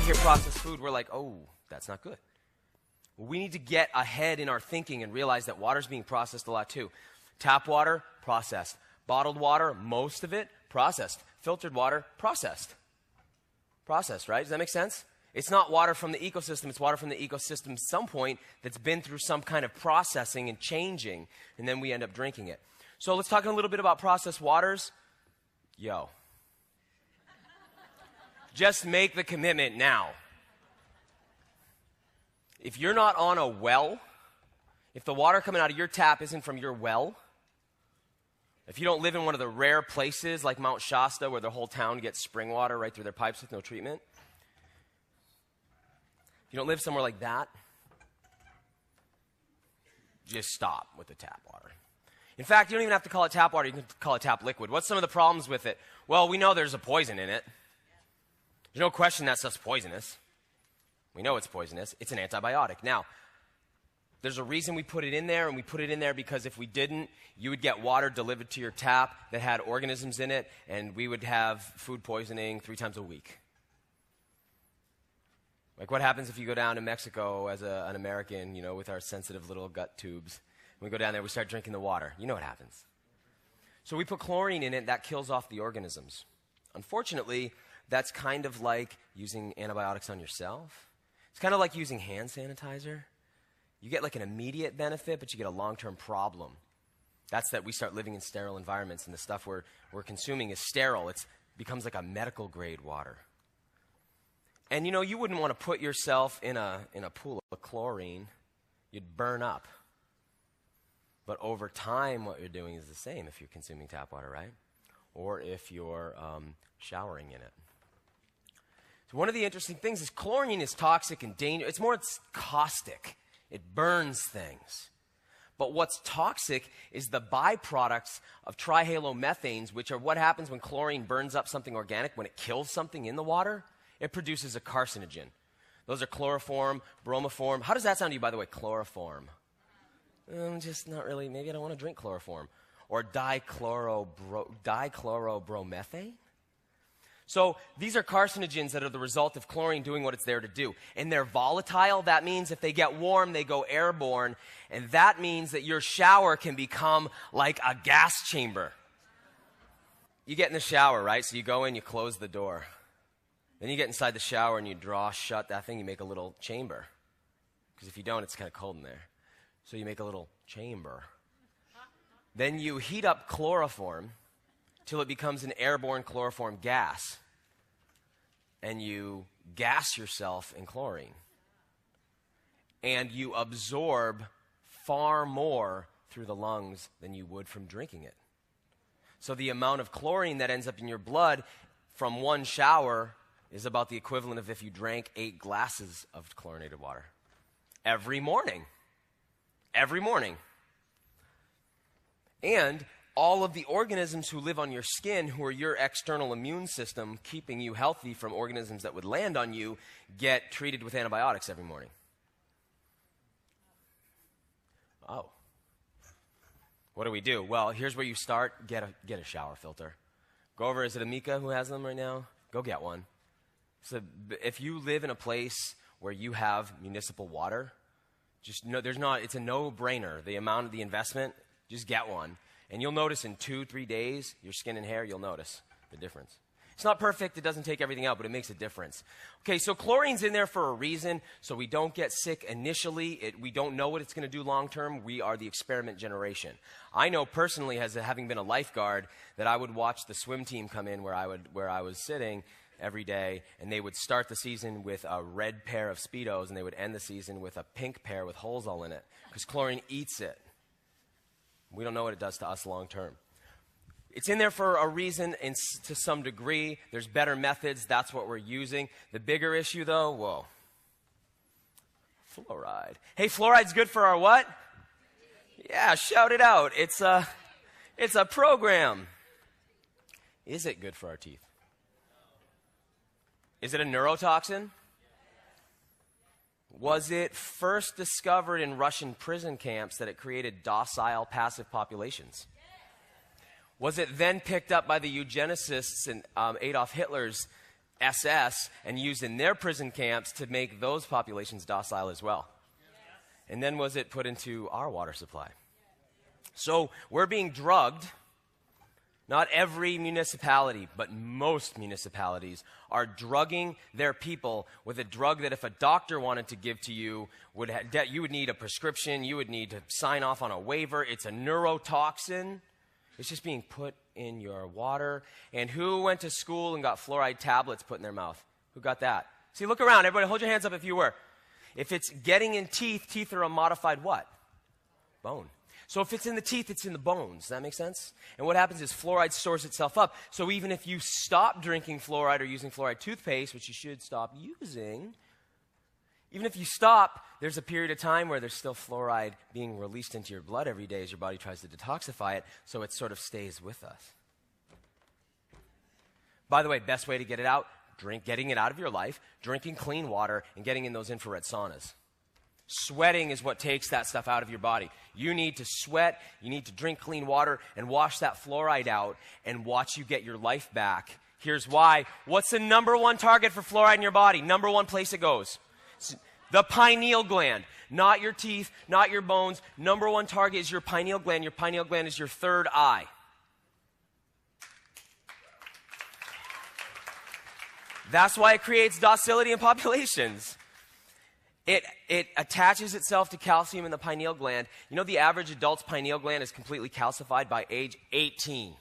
hear processed food, we're like, oh, that's not good. Well, we need to get ahead in our thinking and realize that water's being processed a lot too. Tap water, processed. Bottled water, most of it, processed. Filtered water, processed. Processed, right? Does that make sense? It's not water from the ecosystem. It's water from the ecosystem at some point that's been through some kind of processing and changing, and then we end up drinking it. So let's talk a little bit about processed waters. Yo. Just make the commitment now. If you're not on a well, if the water coming out of your tap isn't from your well, if you don't live in one of the rare places like Mount Shasta where the whole town gets spring water right through their pipes with no treatment, if you don't live somewhere like that, just stop with the tap water. In fact, you don't even have to call it tap water. You can call it tap liquid. What's some of the problems with it? Well, we know there's a poison in it. There's no question that stuff's poisonous. We know it's poisonous. It's an antibiotic. Now, there's a reason we put it in there, and we put it in there because if we didn't, you would get water delivered to your tap that had organisms in it, and we would have food poisoning 3 times a week. Like what happens if you go down to Mexico as an American, you know, with our sensitive little gut tubes. And we go down there, we start drinking the water. You know what happens. So we put chlorine in it, that kills off the organisms. Unfortunately, that's kind of like using antibiotics on yourself. It's kind of like using hand sanitizer. You get like an immediate benefit, but you get a long-term problem. That's that we start living in sterile environments, and the stuff we're consuming is sterile. It becomes like a medical-grade water. And, you know, you wouldn't want to put yourself in a pool of chlorine. You'd burn up. But over time, what you're doing is the same if you're consuming tap water, right? Or if you're showering in it. So one of the interesting things is chlorine is toxic and dangerous. It's caustic. It burns things. But what's toxic is the byproducts of trihalomethanes, which are what happens when chlorine burns up something organic. When it kills something in the water, it produces a carcinogen. Those are chloroform, bromoform. How does that sound to you, by the way, chloroform? Just not really. Maybe I don't want to drink chloroform. Or dichlorobromethane. So these are carcinogens that are the result of chlorine doing what it's there to do. And they're volatile. That means if they get warm, they go airborne. And that means that your shower can become like a gas chamber. You get in the shower, right? So you go in, you close the door. Then you get inside the shower and you draw shut that thing. You make a little chamber. Because if you don't, it's kind of cold in there. So you make a little chamber. Then you heat up chloroform till it becomes an airborne chloroform gas. And you gas yourself in chlorine. And you absorb far more through the lungs than you would from drinking it. So the amount of chlorine that ends up in your blood from one shower is about the equivalent of if you drank 8 glasses of chlorinated water. Every morning. Every morning. And all of the organisms who live on your skin, who are your external immune system, keeping you healthy from organisms that would land on you, get treated with antibiotics every morning. Oh. What do? Well, here's where you start. Get a shower filter. Go over, is it Amika who has them right now? Go get one. So if you live in a place where you have municipal water, just no, it's a no-brainer. The amount of the investment, just get one. And you'll notice in 2-3 days, your skin and hair, you'll notice the difference. It's not perfect. It doesn't take everything out, but it makes a difference. Okay, so chlorine's in there for a reason, so we don't get sick initially. We don't know what it's going to do long term. We are the experiment generation. I know personally, as having been a lifeguard, that I would watch the swim team come in where I was sitting every day, and they would start the season with a red pair of Speedos, and they would end the season with a pink pair with holes all in it, because chlorine eats it. We don't know what it does to us long term. It's in there for a reason, and to some degree. There's better methods. That's what we're using. The bigger issue, though, whoa. Fluoride. Hey, fluoride's good for our what? Yeah, shout it out. It's a program. Is it good for our teeth? Is it a neurotoxin? Was it first discovered in Russian prison camps that it created docile, passive populations? Was it then picked up by the eugenicists and Adolf Hitler's SS and used in their prison camps to make those populations docile as well. And then was it put into our water supply? So we're being drugged. Not every municipality, but most municipalities are drugging their people with a drug that if a doctor wanted to give to you, you would need a prescription, you would need to sign off on a waiver. It's a neurotoxin. It's just being put in your water. And who went to school and got fluoride tablets put in their mouth? Who got that? See, look around. Everybody hold your hands up if you were. If it's getting in teeth, teeth are a modified what? Bone. So if it's in the teeth, it's in the bones. Does that make sense? And what happens is fluoride stores itself up. So even if you stop drinking fluoride or using fluoride toothpaste, which you should stop using, even if you stop, there's a period of time where there's still fluoride being released into your blood every day as your body tries to detoxify it, so it sort of stays with us. By the way, best way to get it out, getting it out of your life, drinking clean water, and getting in those infrared saunas. Sweating is what takes that stuff out of your body. You need to sweat, you need to drink clean water, and wash that fluoride out, and watch you get your life back. Here's why. What's the number one target for fluoride in your body? Number one place it goes. The pineal gland. Not your teeth, not your bones. Number one target is your pineal gland. Your pineal gland is your third eye. That's why it creates docility in populations. It attaches itself to calcium in the pineal gland. You know the average adult's pineal gland is completely calcified by age 18.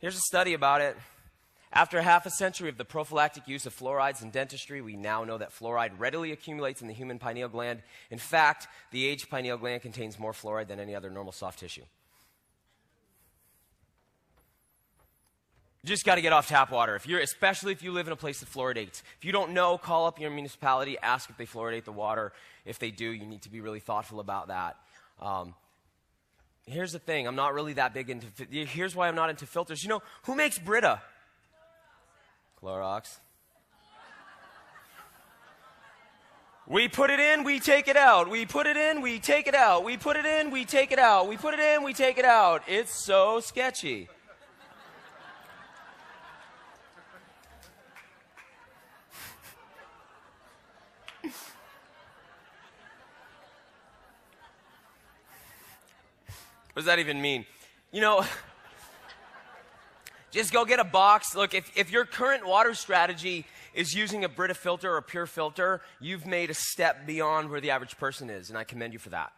Here's a study about it. After half a century of the prophylactic use of fluorides in dentistry, we now know that fluoride readily accumulates in the human pineal gland. In fact, the aged pineal gland contains more fluoride than any other normal soft tissue. You just got to get off tap water, especially if you live in a place that fluoridates. If you don't know, call up your municipality, ask if they fluoridate the water. If they do, you need to be really thoughtful about that. Here's the thing. I'm not really that big into... Here's why I'm not into filters. You know, who makes Brita? Clorox. We put it in, we take it out. We put it in, we take it out. We put it in, we take it out. We put it in, we take it out. It's so sketchy. What does that even mean? You know, just go get a box. Look, if your current water strategy is using a Brita filter or a pure filter, you've made a step beyond where the average person is, and I commend you for that.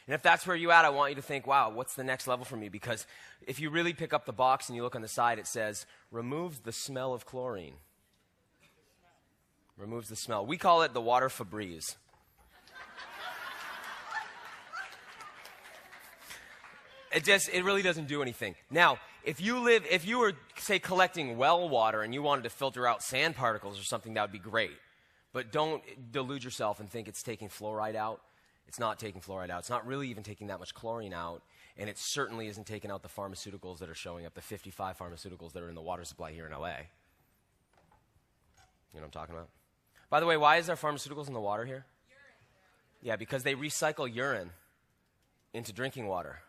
And if that's where you're at, I want you to think, wow, what's the next level for me? Because if you really pick up the box and you look on the side, it says, removes the smell of chlorine. Removes the smell. We call it the water Febreze. It really doesn't do anything. Now, if you were, say, collecting well water and you wanted to filter out sand particles or something, that would be great. But don't delude yourself and think it's taking fluoride out. It's not taking fluoride out. It's not really even taking that much chlorine out. And it certainly isn't taking out the pharmaceuticals that are showing up, the 55 pharmaceuticals that are in the water supply here in LA. You know what I'm talking about? By the way, why is there pharmaceuticals in the water here? Urine. Yeah, because they recycle urine into drinking water.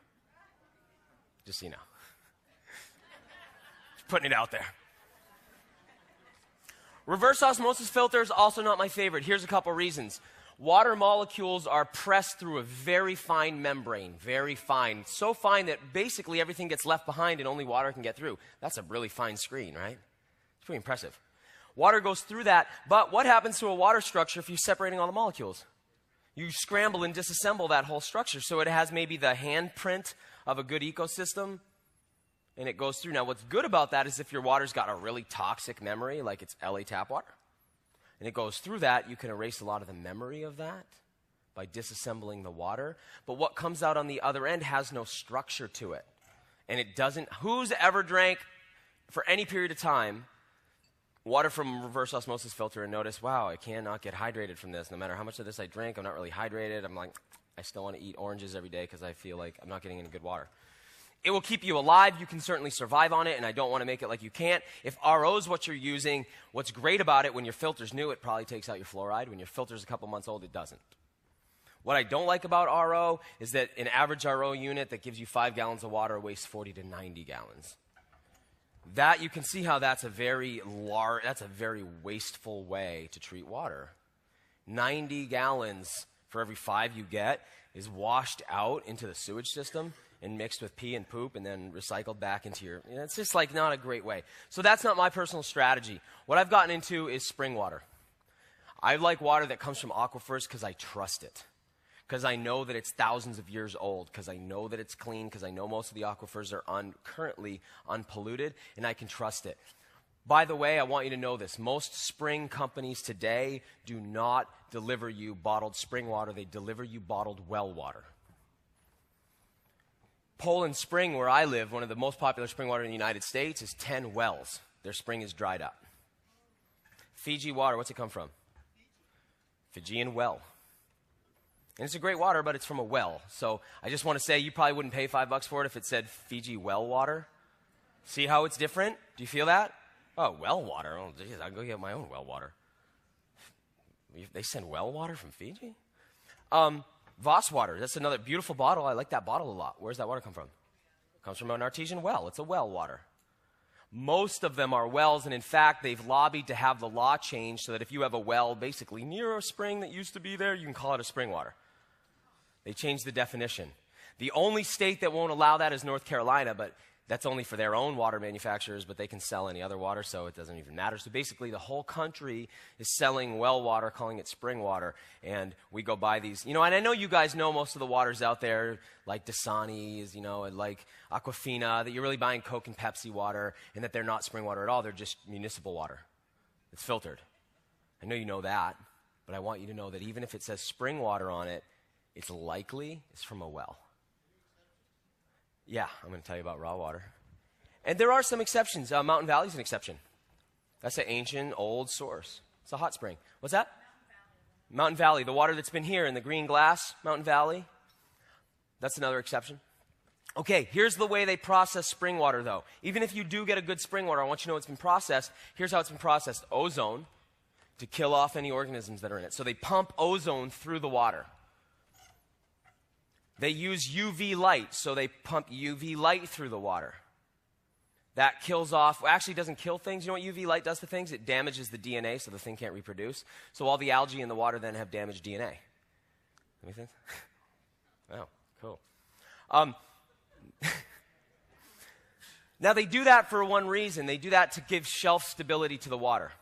Just so you know. Just putting it out there. Reverse osmosis filters, also not my favorite. Here's a couple reasons. Water molecules are pressed through a very fine membrane, very fine. So fine that basically everything gets left behind and only water can get through. That's a really fine screen, right? It's pretty impressive. Water goes through that, but what happens to a water structure if you're separating all the molecules? You scramble and disassemble that whole structure, so it has maybe the handprint of a good ecosystem, and it goes through. Now, what's good about that is if your water's got a really toxic memory, like it's LA tap water, and it goes through that, you can erase a lot of the memory of that by disassembling the water. But what comes out on the other end has no structure to it. And it doesn't, who's ever drank for any period of time water from a reverse osmosis filter and noticed, wow, I cannot get hydrated from this. No matter how much of this I drink, I'm not really hydrated. I'm like, I still want to eat oranges every day because I feel like I'm not getting any good water. It will keep you alive. You can certainly survive on it, and I don't want to make it like you can't. If RO is what you're using, what's great about it, when your filter's new, it probably takes out your fluoride. When your filter's a couple months old, it doesn't. What I don't like about RO is that an average RO unit that gives you 5 gallons of water wastes 40 to 90 gallons. That, you can see how that's a very wasteful way to treat water. 90 gallons for every 5 you get is washed out into the sewage system and mixed with pee and poop and then recycled back into your, it's just like not a great way. So that's not my personal strategy. What I've gotten into is spring water. I like water that comes from aquifers because I trust it. Because I know that it's thousands of years old, because I know that it's clean, because I know most of the aquifers are currently unpolluted, and I can trust it. By the way, I want you to know this. Most spring companies today do not deliver you bottled spring water. They deliver you bottled well water. Poland Spring, where I live, one of the most popular spring water in the United States, is 10 wells. Their spring is dried up. Fiji water, what's it come from? Fijian well. And it's a great water, but it's from a well. So I just want to say you probably wouldn't pay $5 for it if it said Fiji well water. See how it's different? Do you feel that? Oh, well water. Oh, geez, I'll go get my own well water. They send well water from Fiji? Voss water. That's another beautiful bottle. I like that bottle a lot. Where's that water come from? It comes from an artesian well. It's a well water. Most of them are wells, and in fact, they've lobbied to have the law changed so that if you have a well basically near a spring that used to be there, you can call it a spring water. They changed the definition. The only state that won't allow that is North Carolina, but that's only for their own water manufacturers, but they can sell any other water, so it doesn't even matter. So basically, the whole country is selling well water, calling it spring water, and we go buy these. And I know you guys know most of the waters out there, like Dasani's, and like Aquafina, that you're really buying Coke and Pepsi water, and that they're not spring water at all. They're just municipal water. It's filtered. I know you know that, but I want you to know that even if it says spring water on it, it's likely it's from a well. Yeah, I'm going to tell you about raw water. And there are some exceptions. Mountain Valley is an exception. That's an ancient, old source. It's a hot spring. What's that? Mountain Valley. The water that's been here in the green glass, Mountain Valley. That's another exception. Okay, here's the way they process spring water, though. Even if you do get a good spring water, I want you to know it's been processed. Here's how it's been processed. Ozone to kill off any organisms that are in it. So they pump ozone through the water. They use UV light, so they pump UV light through the water. That kills off, actually doesn't kill things. You know what UV light does to things? It damages the DNA, so the thing can't reproduce. So all the algae in the water then have damaged DNA. Make sense? Wow, cool. Now they do that for one reason. They do that to give shelf stability to the water.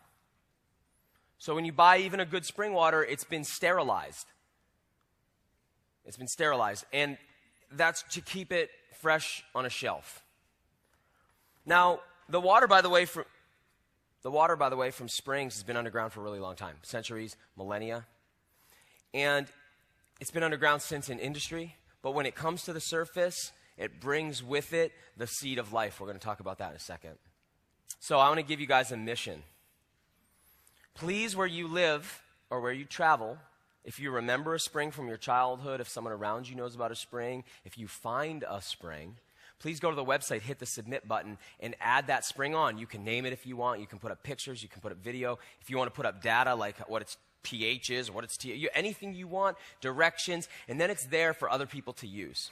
So when you buy even a good spring water, it's been sterilized. It's been sterilized, and that's to keep it fresh on a shelf. Now, the water, by the way, from springs has been underground for a really long time, centuries, millennia. And it's been underground since in industry, but when it comes to the surface, it brings with it the seed of life. We're going to talk about that in a second. So I want to give you guys a mission. Please, where you live or where you travel, if you remember a spring from your childhood, if someone around you knows about a spring, if you find a spring, please go to the website, hit the submit button, and add that spring on. You can name it if you want. You can put up pictures. You can put up video. If you want to put up data like what its pH is, or what its anything you want, directions, and then it's there for other people to use.